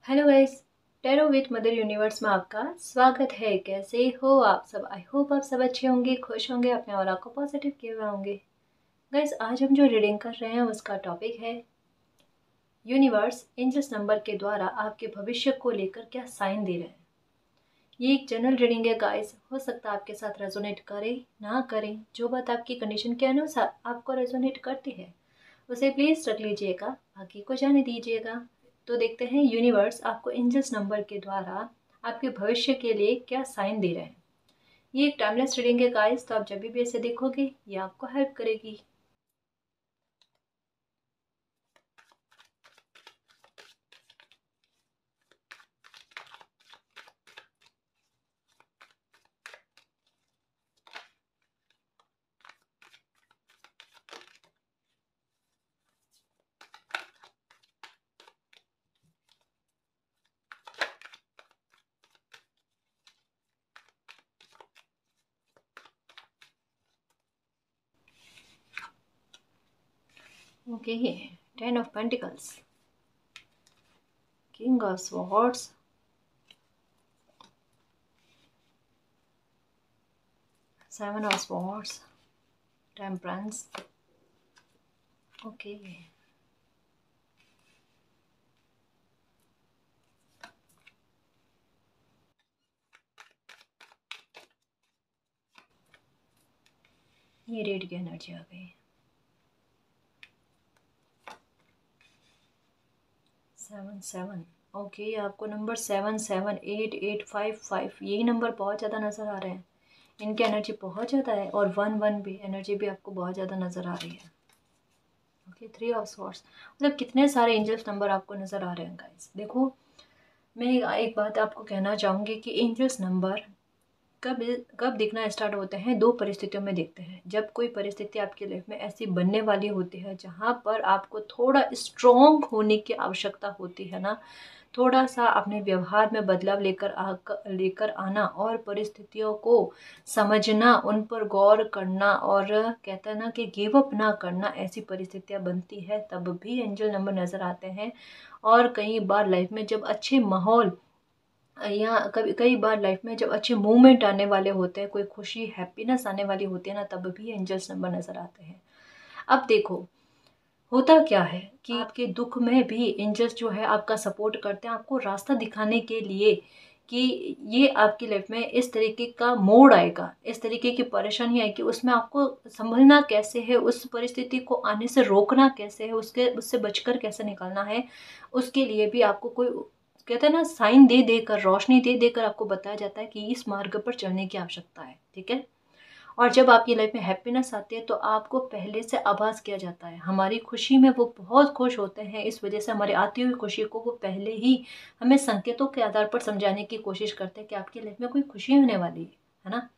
Hello guys. Tarot with mother universe में आपका स्वागत है। कैसे हो आप सब? आई होप आप सब अच्छे होंगे, खुश होंगे, अपने और को पॉजिटिव किए हुए होंगे। गाइस, आज हम जो रीडिंग कर रहे हैं उसका टॉपिक है यूनिवर्स एंजल्स नंबर के द्वारा आपके भविष्य को लेकर क्या साइन दे रहे हैं। ये एक जनरल रीडिंग है गाइस, हो सकता है आपके साथ रेजोनेट करे ना करें। जो बात आपकी कंडीशन के अनुसार आपको रेजोनेट करती है उसे प्लीज रख लीजिएगा, बाकी को जाने दीजिएगा। तो देखते हैं यूनिवर्स आपको एंजल्स नंबर के द्वारा आपके भविष्य के लिए क्या साइन दे रहे हैं। ये एक टाइमलेस रीडिंग है गाइस, तो आप जब भी इसे देखोगे ये आपको हेल्प करेगी। Okay, 10 of Pentacles, King of Swords, Seven of Swords, Temperance। Okay, ये रेड की एनर्जी आ गई। 7 7। ओके, आपको नंबर 7 7 8 8 5 5 यही नंबर बहुत ज़्यादा नज़र आ रहे हैं। इनकी एनर्जी बहुत ज़्यादा है और 1 1 भी एनर्जी भी आपको बहुत ज़्यादा नज़र आ रही है। ओके, 3 of Swords, मतलब कितने सारे एंजल्स नंबर आपको नज़र आ रहे हैं गाइस। देखो, मैं एक बात आपको कहना चाहूँगी कि एंजल्स नंबर कब कब दिखना स्टार्ट होते हैं, दो परिस्थितियों में दिखते हैं। जब कोई परिस्थिति आपकी लाइफ में ऐसी बनने वाली होती है जहाँ पर आपको थोड़ा स्ट्रॉन्ग होने की आवश्यकता होती है ना, थोड़ा सा अपने व्यवहार में बदलाव लेकर आना और परिस्थितियों को समझना, उन पर गौर करना और कहते हैं ना कि गिव अप ना करना, ऐसी परिस्थितियाँ बनती है तब भी एंजल नंबर नज़र आते हैं। और कई बार लाइफ में जब अच्छे माहौल या कभी कई बार लाइफ में जब अच्छे मूवमेंट आने वाले होते हैं, कोई खुशी हैप्पीनेस आने वाली होती है ना, तब भी एंजल्स नंबर नज़र आते हैं। अब देखो, होता क्या है कि आपके दुख में भी एंजल्स जो है आपका सपोर्ट करते हैं, आपको रास्ता दिखाने के लिए कि ये आपकी लाइफ में इस तरीके का मोड़ आएगा, इस तरीके की परेशानी आएगी, उसमें आपको संभलना कैसे है, उस परिस्थिति को आने से रोकना कैसे है, उससे बचकर कैसे निकलना है, उसके लिए भी आपको कोई कहते हैं ना साइन दे देकर, रोशनी दे देकर आपको बताया जाता है कि इस मार्ग पर चलने की आवश्यकता है। ठीक है। और जब आपकी लाइफ में हैप्पीनेस आती है तो आपको पहले से आभास किया जाता है, हमारी खुशी में वो बहुत खुश होते हैं, इस वजह से हमारी आती हुई खुशी को वो पहले ही हमें संकेतों के आधार पर समझाने की कोशिश करते हैं कि आपकी लाइफ में कोई खुशी होने वाली है ना।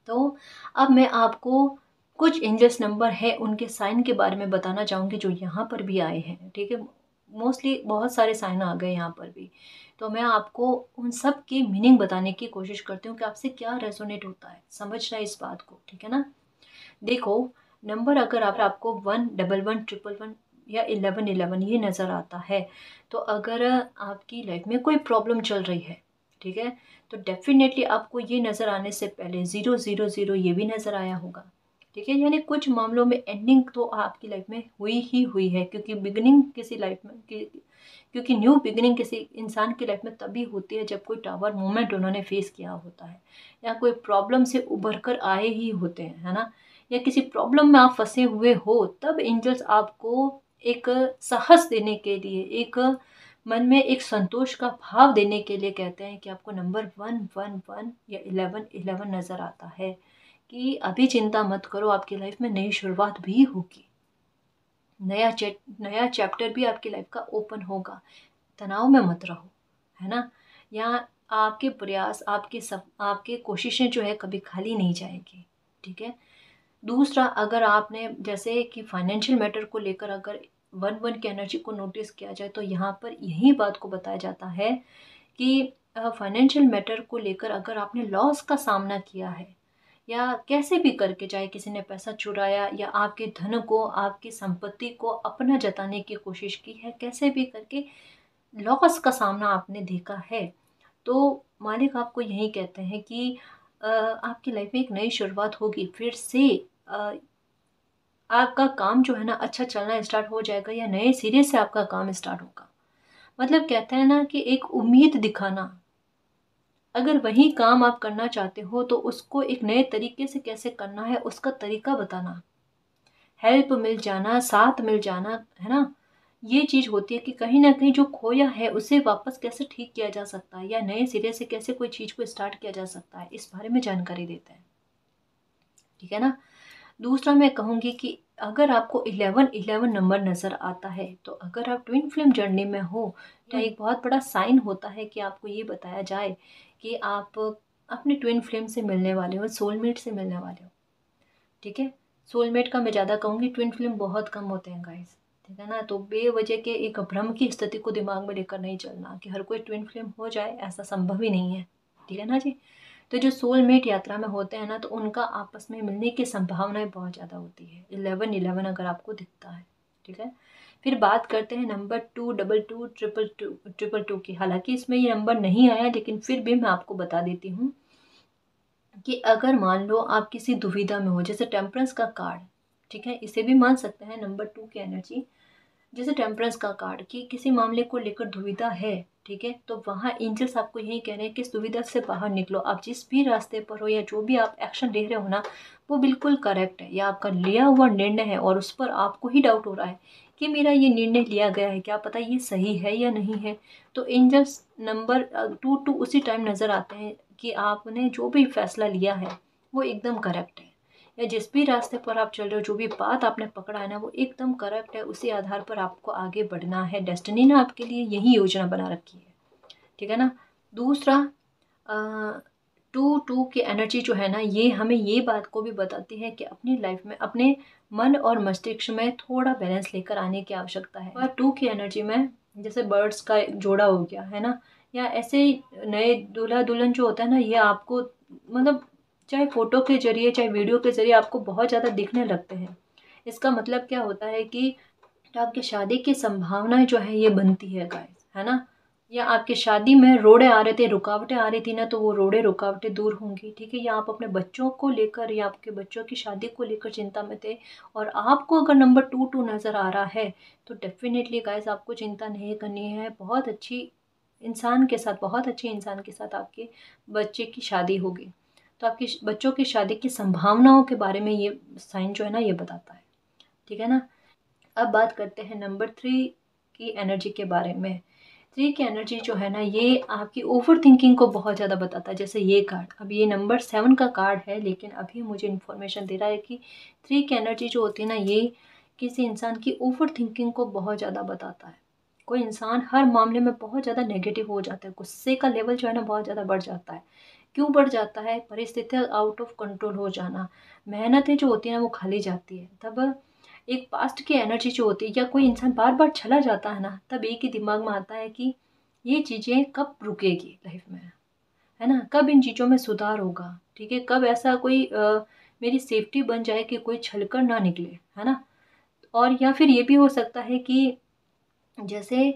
तो अब मैं आपको कुछ एंजल्स नंबर है उनके साइन के बारे में बताना चाहूँगी जो यहाँ पर भी आए हैं। ठीक है, मोस्टली बहुत सारे साइन आ गए यहाँ पर भी, तो मैं आपको उन सब की मीनिंग बताने की कोशिश करती हूँ कि आपसे क्या रेजोनेट होता है, समझना इस बात को। ठीक है ना। देखो, नंबर अगर आपको 1 1 1 1 या 11 11 ये नज़र आता है, तो अगर आपकी लाइफ में कोई प्रॉब्लम चल रही है, ठीक है, तो डेफिनेटली आपको ये नज़र आने से पहले 0 0 0 ये भी नज़र आया होगा। ठीक है, यानी कुछ मामलों में एंडिंग तो आपकी लाइफ में हुई है, क्योंकि बिगनिंग किसी लाइफ में क्योंकि न्यू बिगनिंग किसी इंसान की लाइफ में तभी होती है जब कोई टावर मोमेंट उन्होंने फेस किया होता है, या कोई प्रॉब्लम से उभर कर आए ही होते हैं, है ना, या किसी प्रॉब्लम में आप फंसे हुए हो, तब एंजल्स आपको एक साहस देने के लिए, एक मन में एक संतोष का भाव देने के लिए कहते हैं कि आपको नंबर 1 1 1 या 11 11 नज़र आता है कि अभी चिंता मत करो, आपकी लाइफ में नई शुरुआत भी होगी, नया चैप्टर भी आपकी लाइफ का ओपन होगा। तनाव में मत रहो, है ना। या आपके प्रयास, आपके कोशिशें जो है कभी खाली नहीं जाएगी। ठीक है। दूसरा, अगर आपने जैसे कि फाइनेंशियल मैटर को लेकर अगर 1 1 की एनर्जी को नोटिस किया जाए, तो यहाँ पर यही बात को बताया जाता है कि फाइनेंशियल मैटर को लेकर अगर आपने लॉस का सामना किया है, या कैसे भी करके, चाहे किसी ने पैसा चुराया या आपके धन को, आपकी संपत्ति को अपना जताने की कोशिश की है, कैसे भी करके लॉस का सामना आपने देखा है, तो मालिक आपको यही कहते हैं कि आपकी लाइफ में एक नई शुरुआत होगी, फिर से अ, आपका काम जो है ना अच्छा चलना स्टार्ट हो जाएगा, या नए सिरे से आपका काम स्टार्ट होगा। मतलब कहते हैं ना कि एक उम्मीद दिखाना, अगर वही काम आप करना चाहते हो तो उसको एक नए तरीके से कैसे करना है उसका तरीका बताना, हेल्प मिल जाना, साथ मिल जाना, है ना। ये चीज़ होती है कि कहीं ना कहीं जो खोया है उसे वापस कैसे ठीक किया जा सकता है, या नए सिरे से कैसे कोई चीज़ को स्टार्ट किया जा सकता है, इस बारे में जानकारी देता है। ठीक है ना। दूसरा मैं कहूँगी कि अगर आपको 1111 नंबर नज़र आता है, तो अगर आप ट्विन फ्लेम जर्नी में हो, तो एक बहुत बड़ा साइन होता है कि आपको ये बताया जाए कि आप अपने ट्विन फ्लेम से मिलने वाले हो, सोलमेट से मिलने वाले हो। ठीक है। सोलमेट का मैं ज़्यादा कहूँगी, ट्विन फ्लेम बहुत कम होते हैं गाइस। ठीक है ना। तो बेवजह के एक भ्रम की स्थिति को दिमाग में लेकर नहीं चलना कि हर कोई ट्विन फ्लेम हो जाए, ऐसा संभव ही नहीं है। ठीक है ना जी। तो जो सोलमेट यात्रा में होते हैं ना, तो उनका आपस में मिलने की संभावनाएं बहुत ज़्यादा होती है। 1111 अगर आपको दिखता है। ठीक है। फिर बात करते हैं नंबर 222 ट्रिपल टू की। हालांकि इसमें ये नंबर नहीं आया, लेकिन फिर भी मैं आपको बता देती हूँ कि अगर मान लो आप किसी दुविधा में हो, जैसे टेम्परेंस का कार्ड, ठीक है, इसे भी मान सकते हैं नंबर 2 की एनर्जी, जैसे टेम्परेंस का कार्ड, कि किसी मामले को लेकर दुविधा है। ठीक है। तो वहाँ एंजल्स आपको यही कह रहे हैं कि इस दुविधा से बाहर निकलो। आप जिस भी रास्ते पर हो या जो भी आप एक्शन ले रहे हो ना, वो बिल्कुल करेक्ट है, या आपका लिया हुआ निर्णय है और उस पर आपको ही डाउट हो रहा है कि मेरा ये निर्णय लिया गया है, क्या पता ये सही है या नहीं है। तो एंजल्स नंबर 2 उसी टाइम नज़र आते हैं कि आपने जो भी फैसला लिया है वो एकदम करेक्ट है, या जिस भी रास्ते पर आप चल रहे हो, जो भी बात आपने पकड़ा है ना, वो एकदम करेक्ट है। उसी आधार पर आपको आगे बढ़ना है। डेस्टिनी ने आपके लिए यही योजना बना रखी है। ठीक है ना। दूसरा, 2 की एनर्जी जो है ना, ये हमें ये बात को भी बताती है कि अपनी लाइफ में अपने मन और मस्तिष्क में थोड़ा बैलेंस लेकर आने की आवश्यकता है। और 2 की एनर्जी में जैसे बर्ड्स का एक जोड़ा हो गया है ना, या ऐसे ही नए दूल्हा दुल्हन जो होता है ना, ये आपको मतलब चाहे फोटो के जरिए चाहे वीडियो के जरिए आपको बहुत ज़्यादा दिखने लगते हैं। इसका मतलब क्या होता है कि आपकी शादी की संभावनाएं जो है ये बनती है गाइस, है ना। या आपकी शादी में रोड़े आ रहे थे, रुकावटें आ रही थी ना, तो वो रोड़े रुकावटें दूर होंगी। ठीक है। या आप अपने बच्चों को लेकर या आपके बच्चों की शादी को लेकर चिंता में थे, और आपको अगर नंबर 2 नज़र आ रहा है, तो डेफिनेटली गाइस आपको चिंता नहीं करनी है। बहुत अच्छी इंसान के साथ, बहुत अच्छे इंसान के साथ आपके बच्चे की शादी होगी। तो आपकी बच्चों की शादी की संभावनाओं के बारे में ये साइन जो है ना, ये बताता है। ठीक है ना। अब बात करते हैं नंबर 3 की एनर्जी के बारे में। 3 की एनर्जी जो है ना, ये आपकी ओवर थिंकिंग को बहुत ज़्यादा बताता है। जैसे ये कार्ड, अब ये नंबर 7 का कार्ड है, लेकिन अभी मुझे इन्फॉर्मेशन दे रहा है कि 3 की एनर्जी जो होती है ना, ये किसी इंसान की ओवर थिंकिंग को बहुत ज़्यादा बताता है। कोई इंसान हर मामले में बहुत ज़्यादा नेगेटिव हो जाता है, गुस्से का लेवल जो है ना बहुत ज़्यादा बढ़ जाता है। क्यों बढ़ जाता है? परिस्थितियाँ आउट ऑफ कंट्रोल हो जाना, मेहनतें जो होती हैं ना वो खाली जाती है। तब एक पास्ट की एनर्जी जो होती है, या कोई इंसान बार बार चला जाता है ना, तब एक ही दिमाग में आता है कि ये चीज़ें कब रुकेगी लाइफ में, है ना, कब इन चीज़ों में सुधार होगा। ठीक है। कब ऐसा कोई मेरी सेफ्टी बन जाए कि कोई छलकर ना निकले, है ना। और या फिर ये भी हो सकता है कि जैसे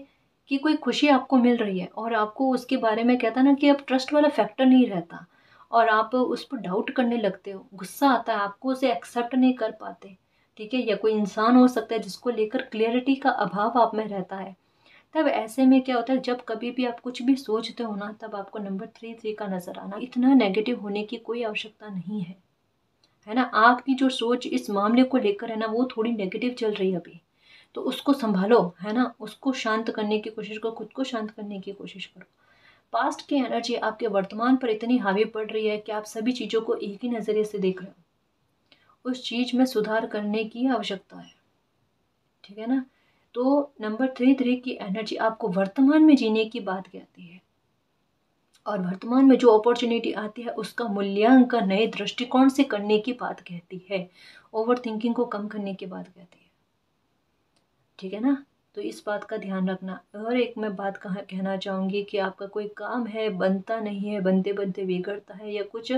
कि कोई खुशी आपको मिल रही है और आपको उसके बारे में कहता ना कि अब ट्रस्ट वाला फैक्टर नहीं रहता, और आप उस पर डाउट करने लगते हो, गुस्सा आता है आपको, उसे एक्सेप्ट नहीं कर पाते। ठीक है। या कोई इंसान हो सकता है जिसको लेकर क्लियरिटी का अभाव आप में रहता है। तब ऐसे में क्या होता है, जब कभी भी आप कुछ भी सोचते हो ना, तब आपको नंबर 3 का नजर आना। इतना नेगेटिव होने की कोई आवश्यकता नहीं है ना। आपकी जो सोच इस मामले को लेकर है ना, वो थोड़ी नेगेटिव चल रही है अभी, तो उसको संभालो, है ना। उसको शांत करने की कोशिश करो, खुद को शांत करने की कोशिश करो। पास्ट की एनर्जी आपके वर्तमान पर इतनी हावी पड़ रही है कि आप सभी चीज़ों को एक ही नज़रिए से देख रहे हो। उस चीज़ में सुधार करने की आवश्यकता है। ठीक है ना। तो नंबर 3 की एनर्जी आपको वर्तमान में जीने की बात कहती है, और वर्तमान में जो अपॉर्चुनिटी आती है उसका मूल्यांकन नए दृष्टिकोण से करने की बात कहती है। ओवर थिंकिंग को कम करने की बात कहती है। ठीक है ना। तो इस बात का ध्यान रखना। और एक मैं बात कहना चाहूँगी कि आपका कोई काम है बनता नहीं है, बनते बनते बिगड़ता है, या कुछ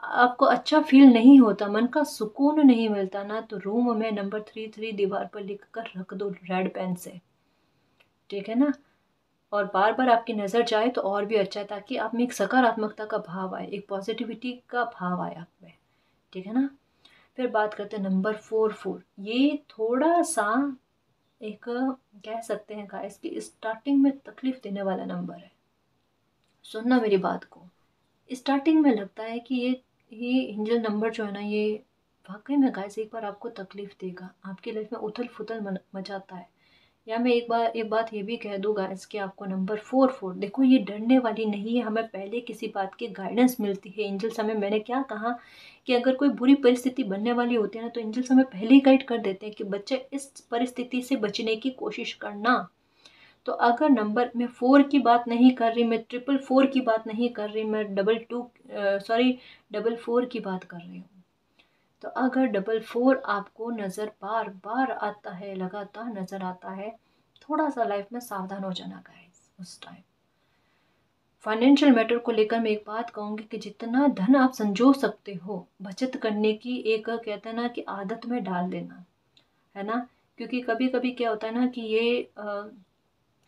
आपको अच्छा फील नहीं होता, मन का सुकून नहीं मिलता ना, तो रूम में नंबर 3 दीवार पर लिख कर रख दो रेड पेन से। ठीक है ना। और बार बार आपकी नज़र जाए तो और भी अच्छा है, ताकि आप में एक सकारात्मकता का भाव आए, एक पॉजिटिविटी का भाव आए आप में, ठीक है ना। फिर बात करते हैं नंबर 4। ये थोड़ा सा एक कह सकते हैं गाइस कि स्टार्टिंग में तकलीफ देने वाला नंबर है। सुनना मेरी बात को, स्टार्टिंग में लगता है कि ये एंजल नंबर जो है ना, ये वाकई में गाइस एक बार आपको तकलीफ देगा, आपकी लाइफ में उथल पुथल मचाता है। या मैं एक बात ये भी कह दूँ गाइस कि आपको नंबर 4 देखो, ये डरने वाली नहीं है। हमें पहले किसी बात की गाइडेंस मिलती है, एंजल्स हमें, मैंने क्या कहा कि अगर कोई बुरी परिस्थिति बनने वाली होती है ना, तो एंजल्स हमें पहले ही गाइड कर देते हैं कि बच्चे इस परिस्थिति से बचने की कोशिश करना। तो अगर नंबर, मैं 4 की बात नहीं कर रही, मैं 444 की बात नहीं कर रही, मैं 444 की बात कर रही हूँ। तो अगर 444 आपको नज़र बार बार आता है, लगातार नज़र आता है, थोड़ा सा लाइफ में सावधान हो जाना गाइस उस टाइम। फाइनेंशियल मैटर को लेकर मैं एक बात कहूँगी कि जितना धन आप संजो सकते हो, बचत करने की एक कहते हैं ना कि आदत में डाल देना, है ना। क्योंकि कभी कभी क्या होता है ना कि ये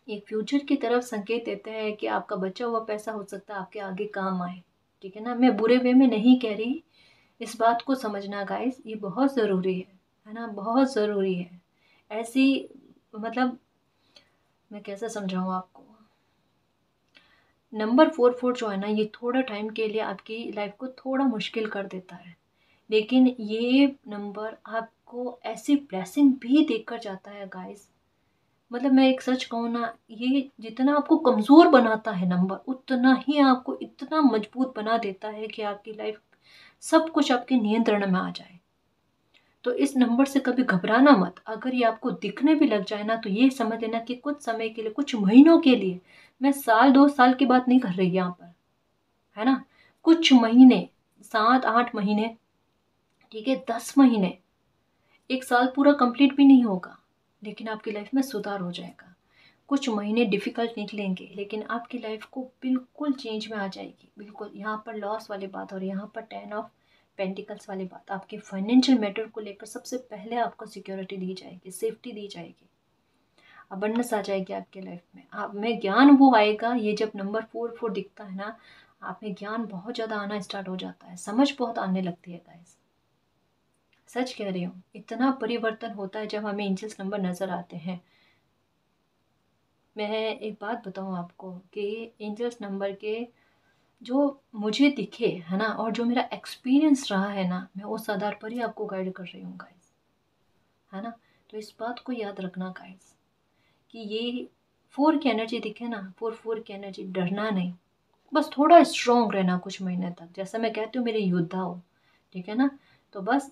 एक फ्यूचर की तरफ संकेत देते हैं कि आपका बचा हुआ पैसा हो सकता है आपके आगे काम आए, ठीक है ना। मैं बुरे वे में नहीं कह रही, इस बात को समझना गाइस, ये बहुत ज़रूरी है ना, बहुत ज़रूरी है। ऐसी मतलब मैं कैसे समझाऊँ आपको, नंबर 4 जो है ना, ये थोड़ा टाइम के लिए आपकी लाइफ को थोड़ा मुश्किल कर देता है, लेकिन ये नंबर आपको ऐसी ब्लेसिंग भी देकर जाता है गाइस। मतलब मैं एक सच कहूँ ना, ये जितना आपको कमज़ोर बनाता है नंबर, उतना ही आपको इतना मजबूत बना देता है कि आपकी लाइफ सब कुछ आपके नियंत्रण में आ जाए। तो इस नंबर से कभी घबराना मत। अगर ये आपको दिखने भी लग जाए ना, तो ये समझ लेना कि कुछ समय के लिए, कुछ महीनों के लिए, मैं साल 2 साल की बात नहीं कर रही यहाँ पर, है ना, कुछ महीने, 7-8 महीने, ठीक है, 10 महीने, एक साल पूरा कंप्लीट भी नहीं होगा, लेकिन आपकी लाइफ में सुधार हो जाएगा। कुछ महीने डिफ़िकल्ट निकलेंगे, लेकिन आपकी लाइफ को बिल्कुल चेंज में आ जाएगी, बिल्कुल। यहाँ पर लॉस वाली बात और यहाँ पर 10 ऑफ पेंटिकल्स वाली बात, आपके फाइनेंशियल मैटर को लेकर सबसे पहले आपको सिक्योरिटी दी जाएगी, सेफ्टी दी जाएगी, अबंडेंस आ जाएगी आपके लाइफ में। आप में ज्ञान वो आएगा, ये जब नंबर 4 दिखता है ना, आप में ज्ञान बहुत ज़्यादा आना स्टार्ट हो जाता है, समझ बहुत आने लगती है गाइस, सच कह रही हूँ। इतना परिवर्तन होता है जब हमें एंजल्स नंबर नज़र आते हैं। मैं एक बात बताऊँ आपको कि एंजल्स नंबर के जो मुझे दिखे है ना, और जो मेरा एक्सपीरियंस रहा है ना, मैं उस आधार पर ही आपको गाइड कर रही हूँ गाइस, है ना। तो इस बात को याद रखना गाइस कि ये 4 की एनर्जी दिखे ना, 4 की एनर्जी, डरना नहीं, बस थोड़ा स्ट्रॉन्ग रहना कुछ महीने तक। जैसा मैं कहती हूँ, मेरे योद्धा हो, ठीक है ना, तो बस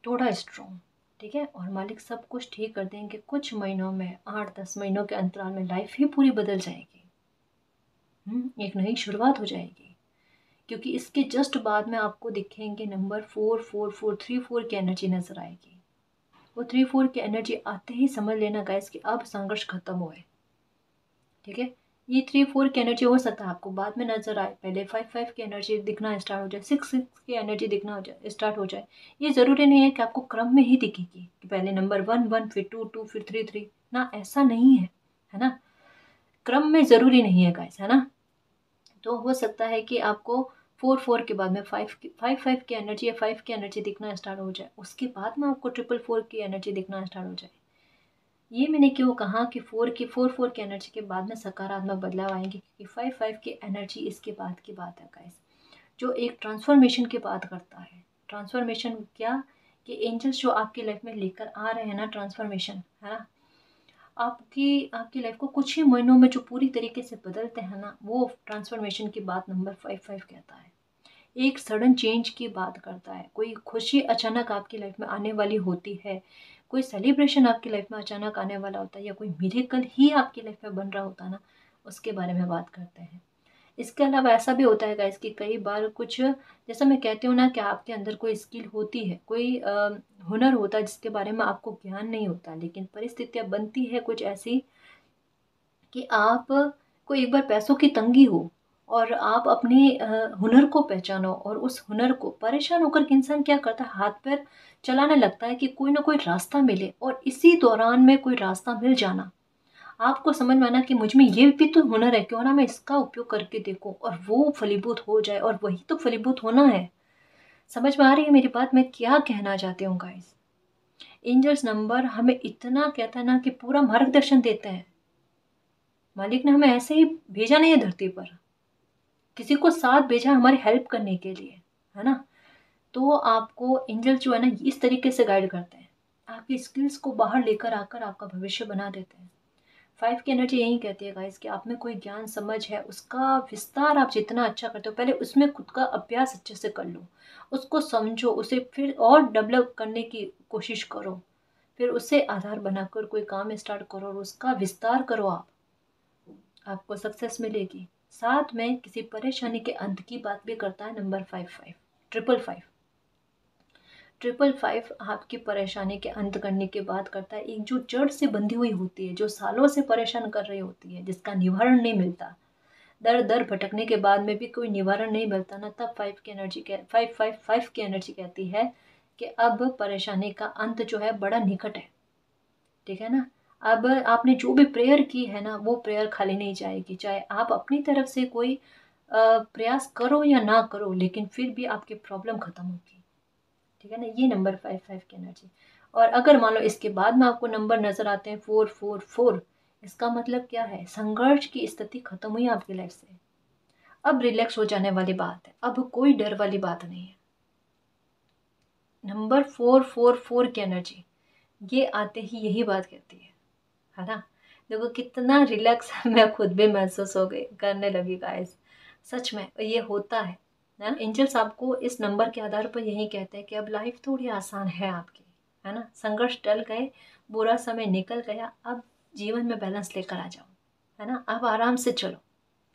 थोड़ा स्ट्रॉन्ग, ठीक है, और मालिक सब कुछ ठीक कर देंगे। कुछ महीनों में, 8-10 महीनों के अंतराल में लाइफ ही पूरी बदल जाएगी। एक नई शुरुआत हो जाएगी, क्योंकि इसके जस्ट बाद में आपको दिखेंगे नंबर 4 की एनर्जी नजर आएगी। वो 3-4 की एनर्जी आते ही समझ लेना गाइस कि अब संघर्ष खत्म हुआ है, ठीक है। ये 3-4 की एनर्जी हो सकता है आपको बाद में नजर आए, पहले 5-5 की एनर्जी दिखना स्टार्ट हो जाए, 6-6 की एनर्जी दिखना हो जाए, स्टार्ट हो जाए। ये ज़रूरी नहीं है कि आपको क्रम में ही दिखेगी कि पहले नंबर 1-1, फिर 2-2, फिर 3-3, ना, ऐसा नहीं है ना। क्रम में ज़रूरी नहीं है गाइस, है ना। तो हो सकता है कि आपको 4-4 के बाद में 5-5 की एनर्जी या 5 की एनर्जी दिखना स्टार्ट हो जाए, उसके बाद में आपको 4-4 की एनर्जी दिखना स्टार्ट हो जाए। ये मैंने क्यों कहा कि 4 की एनर्जी के बाद में सकारात्मक बदलाव आएंगे, क्योंकि 5-5 की एनर्जी इसके बाद की बात है गाइस, जो एक ट्रांसफॉर्मेशन की बात करता है। ट्रांसफॉर्मेशन क्या, कि एंजल्स जो आपकी लाइफ में लेकर आ रहे हैं ना, ट्रांसफॉर्मेशन, है ना, आपकी आपकी लाइफ को कुछ ही महीनों में जो पूरी तरीके से बदलते हैं ना, वो ट्रांसफॉर्मेशन की बात नंबर 5 कहता है। एक सडन चेंज की बात करता है, कोई खुशी अचानक आपकी लाइफ में आने वाली होती है, कोई सेलिब्रेशन आपकी लाइफ में अचानक आने वाला होता है, या कोई मिरेकल ही आपकी लाइफ में बन रहा होता है ना, उसके बारे में बात करते हैं। इसके अलावा ऐसा भी होता है गाइस कि कई बार कुछ, जैसा मैं कहती हूँ ना कि आपके अंदर कोई स्किल होती है, कोई हुनर होता है जिसके बारे में आपको ज्ञान नहीं होता, लेकिन परिस्थितियाँ बनती है कुछ ऐसी कि आप को एक बार पैसों की तंगी हो और आप अपने हुनर को पहचानो, और उस हुनर को परेशान होकर के इंसान क्या करता है, हाथ पैर चलाने लगता है कि कोई ना कोई रास्ता मिले, और इसी दौरान में कोई रास्ता मिल जाना आपको समझ में आना कि मुझ में ये भी तो हुनर है, क्यों ना मैं इसका उपयोग करके देखूं और वो फलीभूत हो जाए, और वही तो फलीभूत होना है। समझ में आ रही है मेरी बात, मैं क्या कहना चाहती हूँ गाइस। एंजल्स नंबर हमें इतना कहता है ना कि पूरा मार्गदर्शन देते हैं। मालिक ने हमें ऐसे ही भेजा नहीं है धरती पर, किसी को साथ भेजा हमारी हेल्प करने के लिए, है ना। तो आपको एंजल जो है ना इस तरीके से गाइड करते हैं, आपकी स्किल्स को बाहर लेकर आकर आपका भविष्य बना देते हैं। 5 की एनर्जी यही कहती है गाइस कि आप में कोई ज्ञान समझ है, उसका विस्तार आप जितना अच्छा करते हो, पहले उसमें खुद का अभ्यास अच्छे से कर लो, उसको समझो, उसे फिर और डेवलप करने की कोशिश करो, फिर उसे आधार बनाकर कोई काम स्टार्ट करो और उसका विस्तार करो, आपको सक्सेस मिलेगी। साथ में किसी परेशानी के अंत की बात भी करता है number 5 triple five. Triple five आपकी परेशानी के अंत करने की बात करता है। एक जो जड़ से बंधी हुई होती है, जो सालों से परेशान कर रही होती है, जिसका निवारण नहीं मिलता, दर दर भटकने के बाद में भी कोई निवारण नहीं मिलता ना, तब 5 की एनर्जी कहती है कि अब परेशानी का अंत जो है बड़ा निकट है। ठीक है ना। अब आपने जो भी प्रेयर की है ना, वो प्रेयर खाली नहीं जाएगी, चाहे आप अपनी तरफ से कोई प्रयास करो या ना करो, लेकिन फिर भी आपकी प्रॉब्लम खत्म होगी। ठीक है ना। ये नंबर 5 की एनर्जी। और अगर मान लो इसके बाद में आपको नंबर नजर आते हैं 4 इसका मतलब क्या है, संघर्ष की स्थिति खत्म हुई आपकी लाइफ से, अब रिलैक्स हो जाने वाली बात है, अब कोई डर वाली बात नहीं है। नंबर 4 की एनर्जी ये आते ही यही बात कहती है ना। देखो कितना रिलैक्स मैं खुद भी महसूस हो गई, करने लगी गाइस, सच में ये होता है ना। एंजल्स आपको इस नंबर के आधार पर यही कहते हैं कि अब लाइफ थोड़ी आसान है आपकी, है ना। संघर्ष टल गए, बुरा समय निकल गया, अब जीवन में बैलेंस लेकर आ जाओ, है ना। अब आराम से चलो,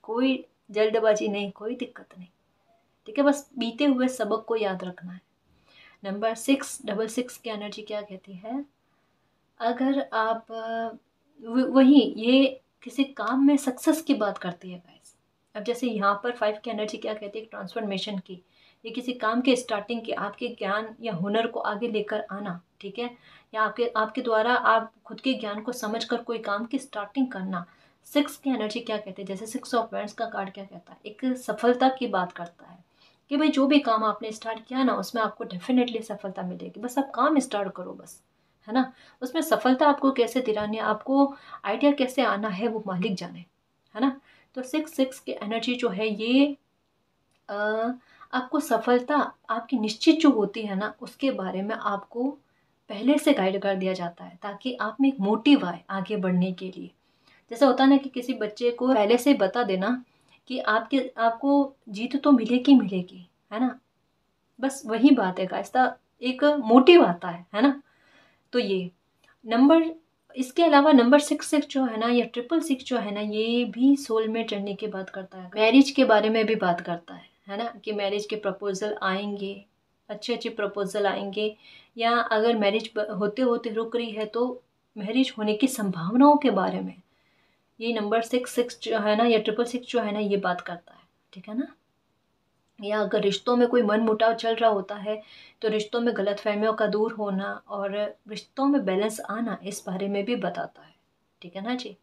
कोई जल्दबाजी नहीं, कोई दिक्कत नहीं। ठीक है, बस बीते हुए सबक को याद रखना है। नंबर 6 की एनर्जी क्या कहती है, अगर आप वही ये किसी काम में सक्सेस की बात करती है गाइस। अब जैसे यहाँ पर 5 की एनर्जी क्या कहती है, ट्रांसफॉर्मेशन की, ये किसी काम के स्टार्टिंग की, आपके ज्ञान या हुनर को आगे लेकर आना, ठीक है, या आपके आपके द्वारा आप खुद के ज्ञान को समझकर कोई काम की स्टार्टिंग करना। 6 की एनर्जी क्या कहती है, जैसे 6 ऑफ वैंड्स का कार्ड क्या कहता है, एक सफलता की बात करता है कि भाई जो भी काम आपने स्टार्ट किया ना, उसमें आपको डेफिनेटली सफलता मिलेगी, बस आप काम स्टार्ट करो बस, है ना। उसमें सफलता आपको कैसे दिलानी है, आपको आइडिया कैसे आना है, वो मालिक जाने, है ना। तो 6 की एनर्जी जो है ये अ, आपको सफलता आपकी निश्चित जो होती है ना, उसके बारे में आपको पहले से गाइड कर दिया जाता है, ताकि आप में एक मोटिव आए आगे बढ़ने के लिए। जैसा होता है ना कि किसी बच्चे को पहले से बता देना कि आपको जीत तो मिलेगी मिलेगी, है ना। बस वही बात है गाइस, एक मोटिव आता है ना। तो ये नंबर, इसके अलावा नंबर 6 जो है ना, या 666 जो है ना, ये भी सोलमेट जर्नी की बात करता है, मैरिज के बारे में भी बात करता है ना, कि मैरिज के प्रपोजल आएंगे, अच्छे अच्छे प्रपोजल आएंगे, या अगर मैरिज होते होते रुक रही है तो मैरिज होने की संभावनाओं के बारे में ये नंबर 6 जो है ना, या 666 जो है ना, ये बात करता है। ठीक है ना। या अगर रिश्तों में कोई मनमुटाव चल रहा होता है, तो रिश्तों में गलतफहमियों का दूर होना और रिश्तों में बैलेंस आना, इस बारे में भी बताता है। ठीक है ना जी।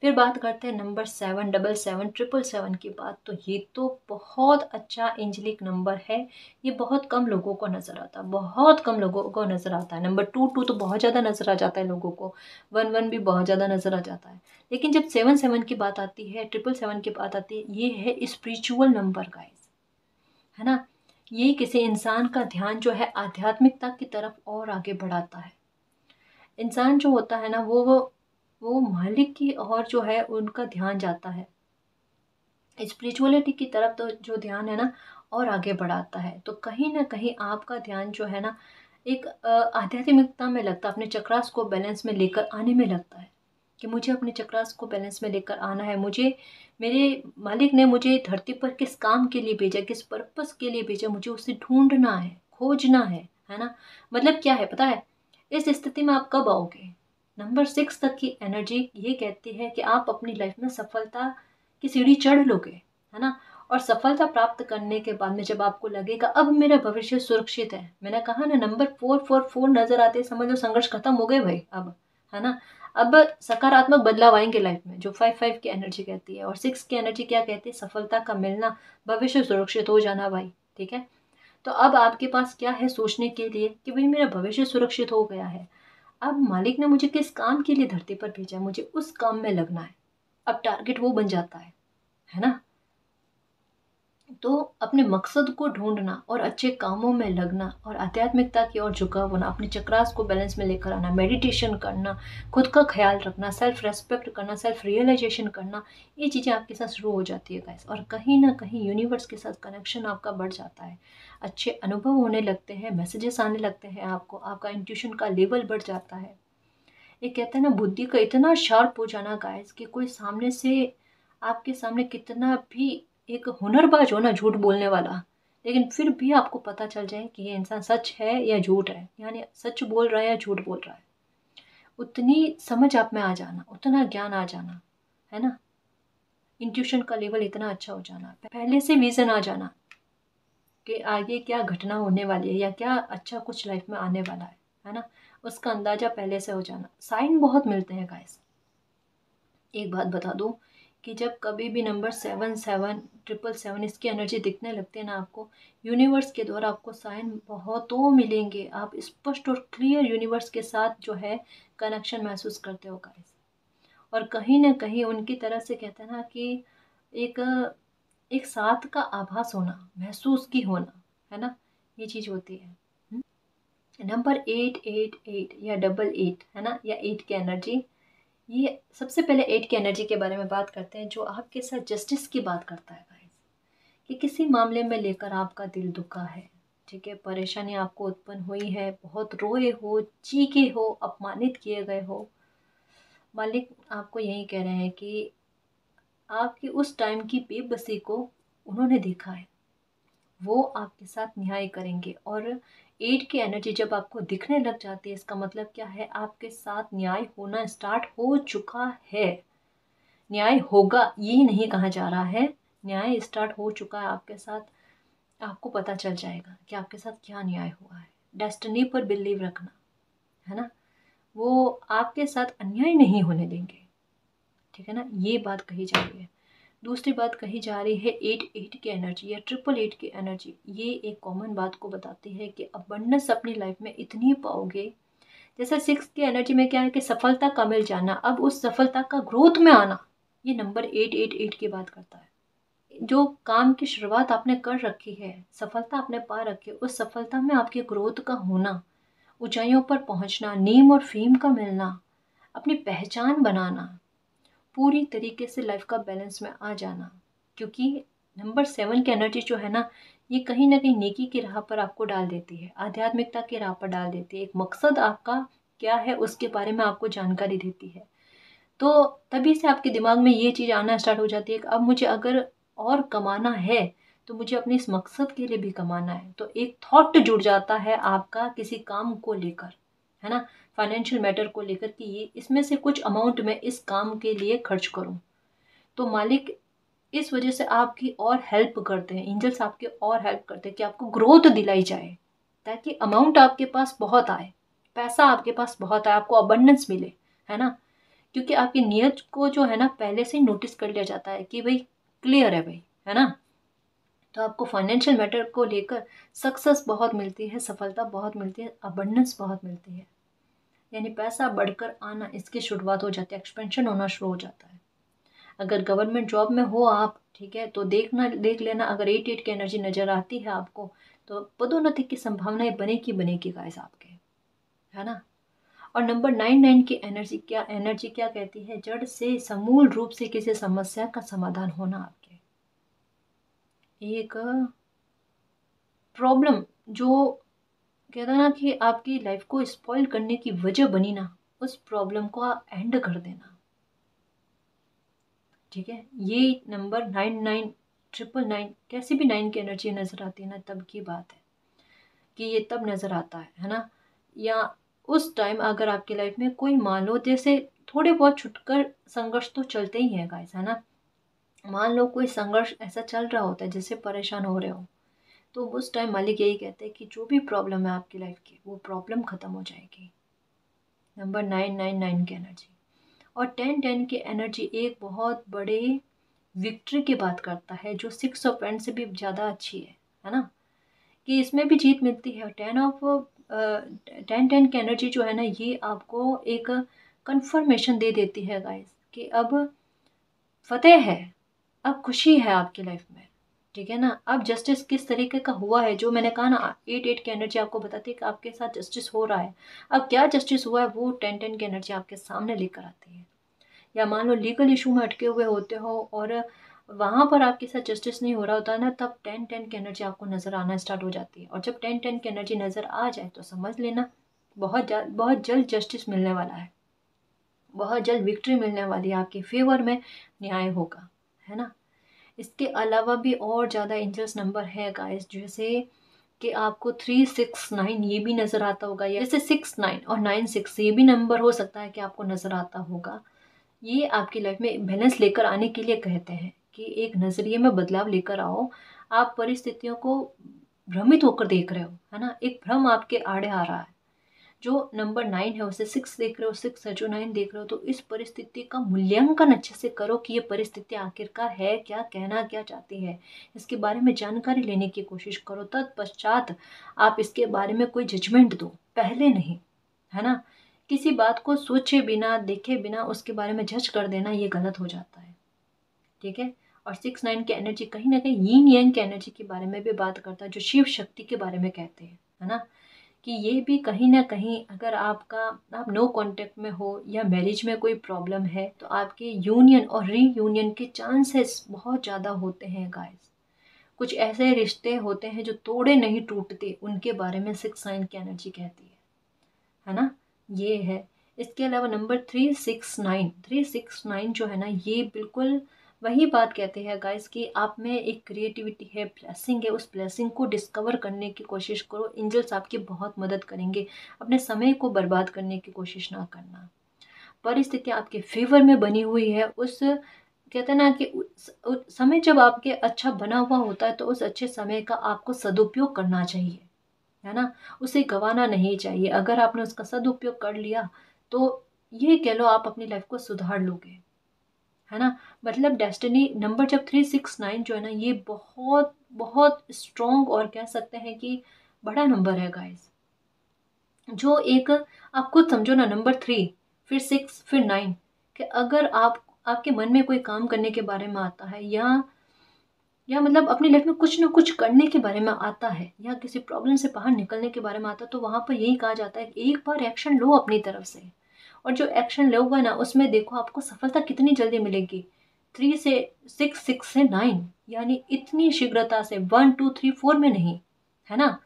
फिर बात करते हैं नंबर 7 की बात। तो ये तो बहुत अच्छा एंजेलिक नंबर है, ये बहुत कम लोगों को नज़र आता है, बहुत कम लोगों को नज़र आता है। नंबर 2 तो बहुत ज़्यादा नज़र आ जाता है लोगों को, 1 भी बहुत ज़्यादा नज़र आ जाता है। लेकिन जब 7 की बात आती है, 7 की बात आती है, ये है स्पिरिचुअल नंबर गाइस, है ना। ये किसी इंसान का ध्यान जो है आध्यात्मिकता की तरफ और आगे बढ़ाता है। इंसान जो होता है ना, वो मालिक की और जो है उनका ध्यान जाता है, स्पिरिचुअलिटी की तरफ तो जो ध्यान है ना, और आगे बढ़ाता है। तो कहीं ना कहीं आपका ध्यान जो है ना, एक आध्यात्मिकता में लगता है, अपने चक्रास को बैलेंस में लेकर आने में लगता है, कि मुझे अपने चक्रास को बैलेंस में लेकर आना है, मुझे मेरे मालिक ने मुझे धरती पर किस काम के लिए भेजा, किस पर्पस के लिए भेजा, मुझे उसे ढूंढना है, खोजना है ना। मतलब क्या है पता है, इस स्थिति में आप कब आओगे, नंबर 6 तक की एनर्जी ये कहती है कि आप अपनी लाइफ में सफलता की सीढ़ी चढ़ लोगे, है ना। और सफलता प्राप्त करने के बाद में जब आपको लगेगा अब मेरा भविष्य सुरक्षित है, मैंने कहा ना नंबर 4 नजर आते, समझ लो संघर्ष खत्म हो गए भाई अब, है ना। अब सकारात्मक बदलाव आएंगे लाइफ में, जो 5-5 की एनर्जी कहती है, और 6 की एनर्जी क्या कहती है, सफलता का मिलना, भविष्य सुरक्षित हो जाना भाई। ठीक है, तो अब आपके पास क्या है सोचने के लिए कि भाई मेरा भविष्य सुरक्षित हो गया है, अब मालिक ने मुझे किस काम के लिए धरती पर भेजा है, मुझे उस काम में लगना है। अब टारगेट वो बन जाता है ना। तो अपने मकसद को ढूंढना और अच्छे कामों में लगना और आध्यात्मिकता की ओर झुकाव होना, अपने चक्रास को बैलेंस में लेकर आना, मेडिटेशन करना, खुद का ख्याल रखना, सेल्फ रेस्पेक्ट करना, सेल्फ रियलाइजेशन करना, ये चीज़ें आपके साथ शुरू हो जाती है गाइस। और कहीं ना कहीं यूनिवर्स के साथ कनेक्शन आपका बढ़ जाता है, अच्छे अनुभव होने लगते हैं, मैसेजेस आने लगते हैं आपको, आपका इंट्यूशन का लेवल बढ़ जाता है। ये कहते हैं ना, बुद्धि का इतना शार्प हो जाना गाइस कि कोई सामने से, आपके सामने कितना भी एक हुनरबाज हो ना झूठ बोलने वाला, लेकिन फिर भी आपको पता चल जाए कि ये इंसान सच है या झूठ है, यानी सच बोल रहा है या झूठ बोल रहा है। उतनी समझ आप में आ जाना, उतना ज्ञान आ जाना, है ना। इंट्यूशन का लेवल इतना अच्छा हो जाना, पहले से विजन आ जाना कि आगे क्या घटना होने वाली है या क्या अच्छा कुछ लाइफ में आने वाला है ना। उसका अंदाजा पहले से हो जाना। साइन बहुत मिलते हैं गाइस। एक बात बता दूं कि जब कभी भी नंबर 7777 इसकी एनर्जी दिखने लगती है ना आपको, यूनिवर्स के द्वारा आपको साइन बहुतों मिलेंगे। आप स्पष्ट और क्लियर यूनिवर्स के साथ जो है कनेक्शन महसूस करते हो गाइस। और कहीं ना कहीं उनकी तरह से कहते हैं ना कि एक एक साथ का आभास होना, महसूस की होना, है ना, ये चीज़ होती है। नंबर 888 या 88, है ना, या 8 की एनर्जी। ये सबसे पहले 8 की एनर्जी के बारे में बात करते हैं, जो आपके साथ जस्टिस की बात करता है गाइस, कि किसी मामले में लेकर आपका दिल दुखा है, ठीक है, परेशानी आपको उत्पन्न हुई है, बहुत रोए हो, चीखे हो, अपमानित किए गए हो, मालिक आपको यही कह रहे हैं कि आपकी उस टाइम की बेबसी को उन्होंने देखा है, वो आपके साथ न्याय करेंगे। और 8 की एनर्जी जब आपको दिखने लग जाती है, इसका मतलब क्या है, आपके साथ न्याय होना स्टार्ट हो चुका है। न्याय होगा ये नहीं कहा जा रहा है, न्याय स्टार्ट हो चुका है आपके साथ। आपको पता चल जाएगा कि आपके साथ क्या न्याय हुआ है। डेस्टिनी पर बिलीव रखना, है ना, वो आपके साथ अन्याय नहीं होने देंगे। ठीक है ना, ये बात कही जा रही है। दूसरी बात कही जा रही है 8-8 की एनर्जी या 888 की एनर्जी। ये एक कॉमन बात को बताती है कि अबंडेंस अपनी लाइफ में इतनी पाओगे। जैसे 6 की एनर्जी में क्या है कि सफलता का मिल जाना, अब उस सफलता का ग्रोथ में आना, ये नंबर 888 की बात करता है। जो काम की शुरुआत आपने कर रखी है, सफलता आपने पा रखी है, उस सफलता में आपकी ग्रोथ का होना, ऊंचाइयों पर पहुंचना, नेम और फेम का मिलना, अपनी पहचान बनाना, पूरी तरीके से लाइफ का बैलेंस में आ जाना। क्योंकि नंबर 7 की एनर्जी जो है ना, ये कहीं ना कहीं नेकी की राह पर आपको डाल देती है, आध्यात्मिकता की राह पर डाल देती है, एक मकसद आपका क्या है उसके बारे में आपको जानकारी देती है। तो तभी से आपके दिमाग में ये चीज़ आना स्टार्ट हो जाती है कि अब मुझे अगर और कमाना है तो मुझे अपने इस मकसद के लिए भी कमाना है। तो एक थॉट जुड़ जाता है आपका किसी काम को लेकर, है ना, फाइनेंशियल मैटर को लेकर, कि ये इसमें से कुछ अमाउंट मैं इस काम के लिए खर्च करूं। तो मालिक इस वजह से आपकी और हेल्प करते हैं, एंजल्स आपके और हेल्प करते हैं कि आपको ग्रोथ दिलाई जाए, ताकि अमाउंट आपके पास बहुत आए, पैसा आपके पास बहुत आए, आपको अबंडेंस मिले, है ना। क्योंकि आपकी नीयत को जो है ना पहले से ही नोटिस कर लिया जाता है कि भाई क्लियर है भाई, है ना। तो आपको फाइनेंशियल मैटर को लेकर सक्सेस बहुत मिलती है, सफलता बहुत मिलती है, अबंडेंस बहुत मिलती है, यानी पैसा बढ़कर आना, इसकी शुरुआत हो जाती है, एक्सपेंशन होना शुरू हो जाता है। अगर गवर्नमेंट जॉब में हो आप, ठीक है, तो देख लेना, अगर 8-8 की एनर्जी नज़र आती है आपको, तो पदोन्नति की संभावनाएं बनेगी गाइस आपके, है ना। और नंबर 9 की एनर्जी क्या कहती है, जड़ से समूल रूप से किसी समस्या का समाधान होना आपके। एक प्रॉब्लम जो कहता ना कि आपकी लाइफ को स्पॉइल करने की वजह बनी ना, उस प्रॉब्लम को एंड कर देना। ठीक है, ये नंबर 9 9 9 9 कैसी भी 9 की एनर्जी नज़र आती है ना, तब की बात है कि ये तब नज़र आता है ना। या उस टाइम अगर आपकी लाइफ में कोई, मान लो जैसे थोड़े बहुत छुटकर संघर्ष तो चलते ही हैं गाइस, है ना। मान लो कोई संघर्ष ऐसा चल रहा होता है जिससे परेशान हो रहे हो, तो उस टाइम मालिक यही कहते हैं कि जो भी प्रॉब्लम है आपकी लाइफ की, वो प्रॉब्लम खत्म हो जाएगी। नंबर 9 9 9 की एनर्जी, और 10-10 की एनर्जी एक बहुत बड़े विक्ट्री की बात करता है, जो 6 ऑफ पेंट से भी ज़्यादा अच्छी है ना, कि इसमें भी जीत मिलती है। 10 की एनर्जी जो है ना, ये आपको एक कंफर्मेशन दे देती है गाइस कि अब फतेह है, अब खुशी है आपकी लाइफ में, ठीक है ना। अब जस्टिस किस तरीके का हुआ है, जो मैंने कहा ना 8-8 की एनर्जी आपको बताती है कि आपके साथ जस्टिस हो रहा है। अब क्या जस्टिस हुआ है, वो 10-10 की एनर्जी आपके सामने लेकर आती है। या मान लो लीगल इशू में अटके हुए होते हो और वहाँ पर आपके साथ जस्टिस नहीं हो रहा होता है ना, तब 10-10 की एनर्जी आपको नज़र आना स्टार्ट हो जाती है। और जब 10-10 की एनर्जी नज़र आ जाए तो समझ लेना बहुत जल्द जस्टिस मिलने वाला है, बहुत जल्द विक्ट्री मिलने वाली है, आपके फेवर में न्याय होगा, है ना। इसके अलावा भी और ज़्यादा एंजल्स नंबर है गाइस, जैसे कि आपको 369 ये भी नज़र आता होगा, या जैसे 69 और 96 ये भी नंबर हो सकता है कि आपको नज़र आता होगा। ये आपकी लाइफ में बैलेंस लेकर आने के लिए कहते हैं कि एक नज़रिए में बदलाव लेकर आओ। आप परिस्थितियों को भ्रमित होकर देख रहे हो, है ना, एक भ्रम आपके आड़े आ रहा है। जो नंबर 9 है उसे 6 देख रहे हो, 6 है जो 9 देख रहे हो, तो इस परिस्थिति का मूल्यांकन अच्छे से करो कि ये परिस्थिति आखिरकार है क्या, कहना क्या चाहती है, इसके बारे में जानकारी लेने की कोशिश करो। तत्पश्चात आप इसके बारे में कोई जजमेंट दो, पहले नहीं, है ना। किसी बात को सोचे बिना, देखे बिना उसके बारे में जज कर देना, ये गलत हो जाता है, ठीक है। और 6-9 की एनर्जी कहीं ना कहीं यीन यांग की एनर्जी के बारे में भी बात करता है, जो शिव शक्ति के बारे में कहते हैं, है ना, कि ये भी कहीं ना कहीं अगर आप नो कांटेक्ट में हो या मैरिज में कोई प्रॉब्लम है, तो आपके यूनियन और रीयूनियन के चांसेस बहुत ज़्यादा होते हैं गाइस। कुछ ऐसे रिश्ते होते हैं जो तोड़े नहीं टूटते, उनके बारे में 6-9 की एनर्जी कहती है ना, ये है। इसके अलावा नंबर 369 जो है ना, ये बिल्कुल वही बात कहते हैं गाइस कि आप में एक क्रिएटिविटी है, ब्लेसिंग है, उस ब्लेसिंग को डिस्कवर करने की कोशिश करो। एंजल्स आपकी बहुत मदद करेंगे, अपने समय को बर्बाद करने की कोशिश ना करना। परिस्थितियाँ आपके फेवर में बनी हुई है, उस कहते हैं ना कि उस समय जब आपके अच्छा बना हुआ होता है, तो उस अच्छे समय का आपको सदुपयोग करना चाहिए, है ना, उसे गंवाना नहीं चाहिए। अगर आपने उसका सदुपयोग कर लिया तो ये कह लो आप अपनी लाइफ को सुधार लोगे, है ना। मतलब डेस्टिनी नंबर जब 369 जो है ना, ये बहुत बहुत स्ट्रॉन्ग और कह सकते हैं कि बड़ा नंबर है गाइस। जो एक आप खुद समझो ना, नंबर 3 फिर 6 फिर 9, कि अगर आपके मन में कोई काम करने के बारे में आता है, या मतलब अपनी लाइफ में कुछ ना कुछ करने के बारे में आता है, या किसी प्रॉब्लम से बाहर निकलने के बारे में आता है, तो वहाँ पर यही कहा जाता है कि एक बार एक्शन लो अपनी तरफ से। और जो एक्शन लोगे ना, उसमें देखो आपको सफलता कितनी जल्दी मिलेगी। 3 से 6, 6 से 9, यानी इतनी शीघ्रता से 1 2 3 4 में नहीं, है ना,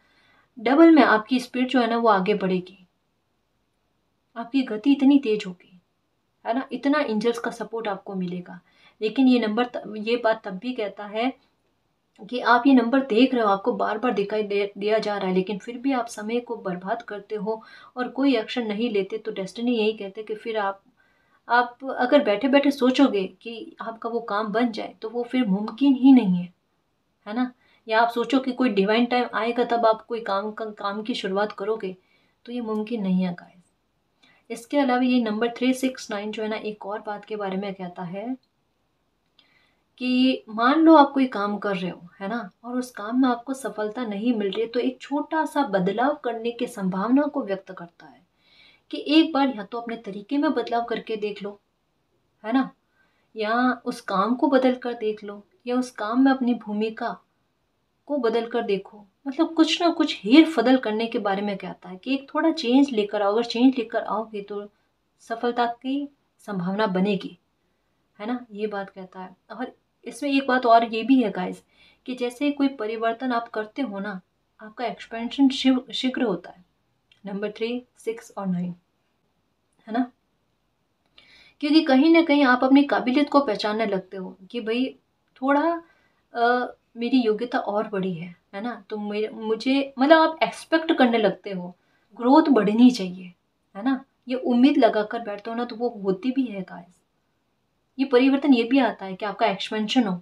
डबल में आपकी स्पीड जो है ना वो आगे बढ़ेगी, आपकी गति इतनी तेज होगी, है ना, इतना एंजल्स का सपोर्ट आपको मिलेगा। लेकिन ये नंबर ये बात तब भी कहता है कि आप ये नंबर देख रहे हो, आपको बार बार दिखाई दिया जा रहा है, लेकिन फिर भी आप समय को बर्बाद करते हो और कोई एक्शन नहीं लेते, तो डेस्टिनी यही कहते कि फिर आप अगर बैठे बैठे सोचोगे कि आपका वो काम बन जाए, तो वो फिर मुमकिन ही नहीं है ना। या आप सोचो कि कोई डिवाइन टाइम आएगा तब आप कोई काम की शुरुआत करोगे, तो ये मुमकिन नहीं है गाइस। इसके अलावा ये नंबर 369 जो है ना, एक और बात के बारे में कहता है कि मान लो आप कोई काम कर रहे हो, है ना, और उस काम में आपको सफलता नहीं मिल रही है, तो एक छोटा सा बदलाव करने की संभावना को व्यक्त करता है कि एक बार या तो अपने तरीके में बदलाव करके देख लो, है ना, या उस काम को बदल कर देख लो, या उस काम में अपनी भूमिका को बदल कर देखो। मतलब कुछ ना कुछ हेर फदल करने के बारे में कहता है कि एक थोड़ा चेंज लेकर आओ, अगर चेंज लेकर आओगे तो सफलता की संभावना बनेगी, है ना, ये बात कहता है। और इसमें एक बात और ये भी है गाइस, कि जैसे कोई परिवर्तन आप करते हो ना, आपका एक्सपेंशन शीघ्र होता है, नंबर 3 6 और 9, है ना, क्योंकि कहीं ना कहीं आप अपनी काबिलियत को पहचानने लगते हो कि भाई थोड़ा मेरी योग्यता और बड़ी है ना, तो मेरे मुझे मतलब आप एक्सपेक्ट करने लगते हो, ग्रोथ बढ़नी चाहिए, है ना, ये उम्मीद लगाकर बैठते हो ना, तो वो होती भी है गाइस। ये परिवर्तन ये भी आता है कि आपका एक्सपेंशन हो,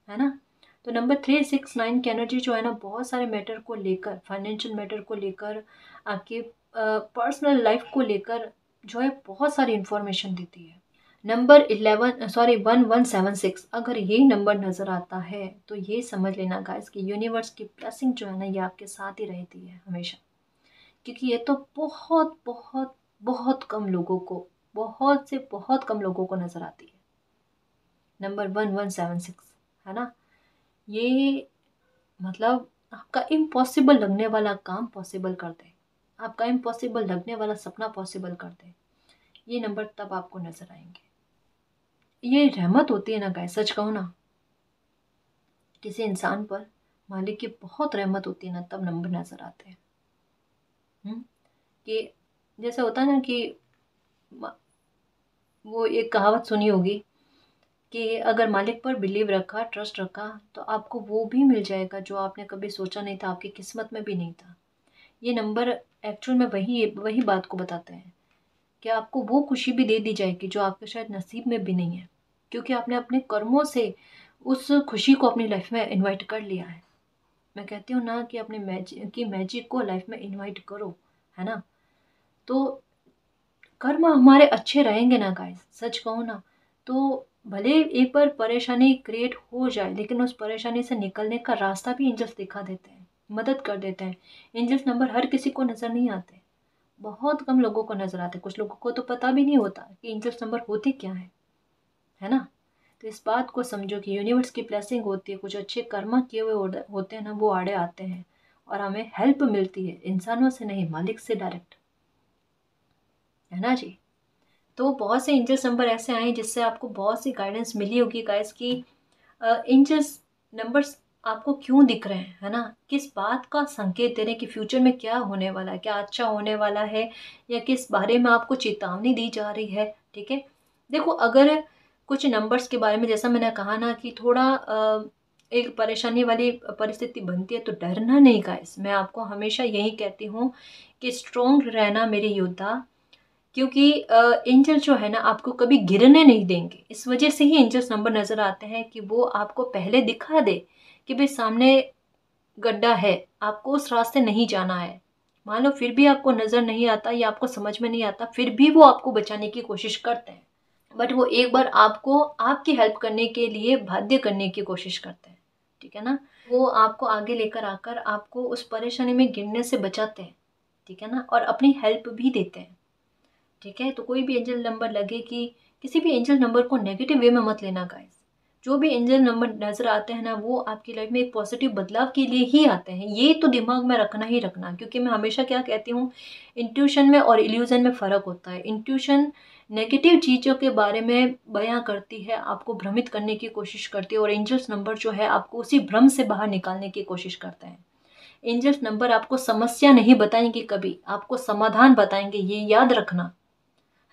है ना। तो नंबर 369 की एनर्जी जो है ना, बहुत सारे मैटर को लेकर, फाइनेंशियल मैटर को लेकर, आपके पर्सनल लाइफ को लेकर जो है बहुत सारी इंफॉर्मेशन देती है। नंबर 1176 अगर ये नंबर नज़र आता है तो ये समझ लेना गाइस कि यूनिवर्स की ब्लेसिंग जो है ना ये आपके साथ ही रहती है हमेशा, क्योंकि ये तो बहुत बहुत बहुत कम लोगों को, बहुत से बहुत कम लोगों को नज़र आती है। नंबर 1176 है ना, ये मतलब आपका इम्पॉसिबल लगने वाला काम पॉसिबल कर दे, आपका इम्पॉसिबल लगने वाला सपना पॉसिबल कर दे। ये नंबर तब आपको नज़र आएंगे। ये रहमत होती है ना गाइस, सच कहूँ ना, किसी इंसान पर मालिक की बहुत रहमत होती है ना, तब नंबर नज़र आते हैं। कि जैसे होता है ना कि वो एक कहावत सुनी होगी कि अगर मालिक पर बिलीव रखा, ट्रस्ट रखा, तो आपको वो भी मिल जाएगा जो आपने कभी सोचा नहीं था, आपकी किस्मत में भी नहीं था। ये नंबर एक्चुअल में वही वही बात को बताते हैं कि आपको वो खुशी भी दे दी जाएगी जो आपके शायद नसीब में भी नहीं है, क्योंकि आपने अपने कर्मों से उस खुशी को अपनी लाइफ में इनवाइट कर लिया है। मैं कहती हूँ ना कि अपने मैजिक को लाइफ में इनवाइट करो, है ना। तो कर्म हमारे अच्छे रहेंगे ना गाइस, सच कहूँ ना, तो भले एक बार परेशानी क्रिएट हो जाए लेकिन उस परेशानी से निकलने का रास्ता भी एंजल्स दिखा देते हैं, मदद कर देते हैं। एंजल्स नंबर हर किसी को नज़र नहीं आते, बहुत कम लोगों को नज़र आते, कुछ लोगों को तो पता भी नहीं होता कि एंजल्स नंबर होते क्या है ना। तो इस बात को समझो कि यूनिवर्स की ब्लेसिंग होती है, कुछ अच्छे कर्म किए हुए होते हैं ना, वो आड़े आते हैं और हमें हेल्प मिलती है, इंसानों से नहीं, मालिक से डायरेक्ट, है ना जी। तो बहुत से एंजल्स नंबर ऐसे आए जिससे आपको बहुत सी गाइडेंस मिली होगी गाइस कि एंजल्स नंबर्स आपको क्यों दिख रहे हैं, है ना, किस बात का संकेत दे रहे हैं कि फ्यूचर में क्या होने वाला है, क्या अच्छा होने वाला है, या किस बारे में आपको चेतावनी दी जा रही है। ठीक है, देखो अगर कुछ नंबर्स के बारे में जैसा मैंने कहा ना कि थोड़ा एक परेशानी वाली परिस्थिति बनती है तो डरना नहीं गाइस, मैं आपको हमेशा यही कहती हूँ कि स्ट्रोंग रहना मेरे योद्धा, क्योंकि एंजल जो है ना आपको कभी गिरने नहीं देंगे। इस वजह से ही एंजल्स नंबर नज़र आते हैं कि वो आपको पहले दिखा दे कि भाई सामने गड्ढा है, आपको उस रास्ते नहीं जाना है। मान लो फिर भी आपको नज़र नहीं आता या आपको समझ में नहीं आता, फिर भी वो आपको बचाने की कोशिश करते हैं, बट वो एक बार आपको आपकी हेल्प करने के लिए बाध्य करने की कोशिश करते हैं। ठीक है ना, वो आपको आगे लेकर आकर आपको उस परेशानी में गिरने से बचाते हैं। ठीक है ना, और अपनी हेल्प भी देते हैं। ठीक है, तो कोई भी एंजल नंबर लगे कि किसी भी एंजल नंबर को नेगेटिव वे में मत लेना गाइस। जो भी एंजल नंबर नज़र आते हैं ना वो आपकी लाइफ में एक पॉजिटिव बदलाव के लिए ही आते हैं, ये तो दिमाग में रखना ही रखना, क्योंकि मैं हमेशा क्या कहती हूँ, इंट्यूशन में और इल्यूजन में फ़र्क होता है। इंट्यूशन नेगेटिव चीज़ों के बारे में बयां करती है, आपको भ्रमित करने की कोशिश करती है, और एंजल्स नंबर जो है आपको उसी भ्रम से बाहर निकालने की कोशिश करते हैं। एंजल्स नंबर आपको समस्या नहीं बताएंगे, कभी आपको समाधान बताएंगे, ये याद रखना,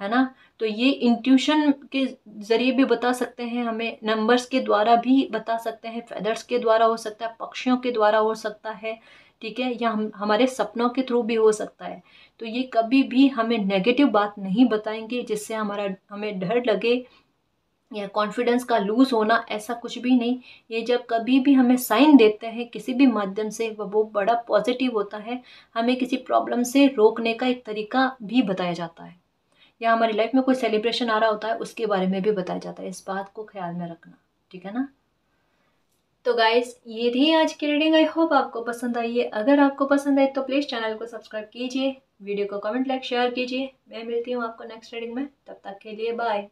है ना। तो ये इंट्यूशन के ज़रिए भी बता सकते हैं, हमें नंबर्स के द्वारा भी बता सकते हैं, फेदर्स के द्वारा हो सकता है, पक्षियों के द्वारा हो सकता है, ठीक है, या हम हमारे सपनों के थ्रू भी हो सकता है। तो ये कभी भी हमें नेगेटिव बात नहीं बताएंगे जिससे हमें डर लगे या कॉन्फिडेंस का लूज होना, ऐसा कुछ भी नहीं। ये जब कभी भी हमें साइन देते हैं किसी भी माध्यम से वो बड़ा पॉजिटिव होता है, हमें किसी प्रॉब्लम से रोकने का एक तरीका भी बताया जाता है, या हमारी लाइफ में कोई सेलिब्रेशन आ रहा होता है उसके बारे में भी बताया जाता है। इस बात को ख्याल में रखना, ठीक है ना। तो गाइस ये थी आज की रीडिंग, आई होप आपको पसंद आई है। अगर आपको पसंद आई तो प्लीज़ चैनल को सब्सक्राइब कीजिए, वीडियो को कमेंट लाइक शेयर कीजिए। मैं मिलती हूँ आपको नेक्स्ट रीडिंग में, तब तक के लिए बाय।